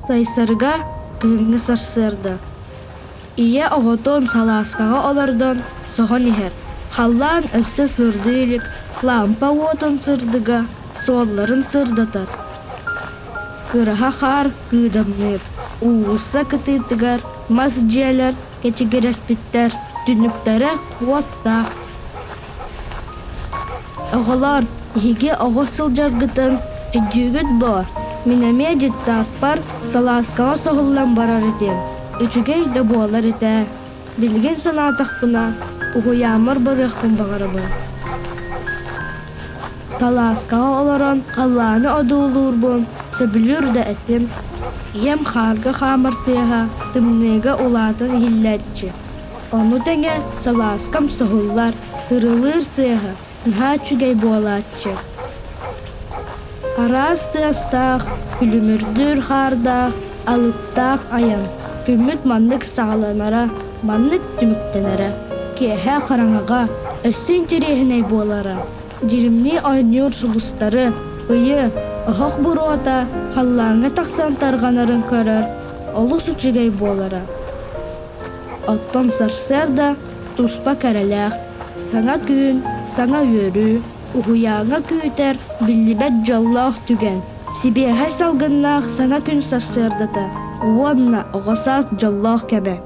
Сайсырга кыгыңы сарсырды. Ие оғотон саласкаға олардан соған ихер. Халлан өссі сырдылық, лампа отон сырдыга, солларын сырдатар. Кыраха хар кыдамныр, уусса кытыйтыгар, мас джелер, кечигереспиттер, түнүктері уаттақ. Оғалар, иге оғысыл жаргытын, үджігіт дор. Минаме жетсат бар, саласкаға соғылан барар етен. Үчігей да болар ете. Білген санатақ бұна, уғыямыр барықпын бағарабын. Саласкаға оларан қалланы одулур бұн, сөбілір да әтім. Ем қарға қамыртыға, тымныға улатын хилләтчі. Оны тәңе саласкам соғылар, сырылыр тыға, нға чүгей болатчы. Арас тыастақ, күлімірдір қардақ, алыптақ аян. Күміт мандық сағаланара, мандық түміктенара. Кеһә қараңаға, өссен терехіней болара. Жиримни ойнур сұлыстары, ұйы, ұхық бұруата, халлаңы тақсан тарғанарын көрір, олы сүчігей болара. Оттан сарсар да, туспа кәреләқ, саңа күн, саңа өрі, уғуяңа күйтер, білібәт жаллақ түген. Сибеғай салғыннақ саңа күн сарсардата, уанна оғасас жаллақ кәбе.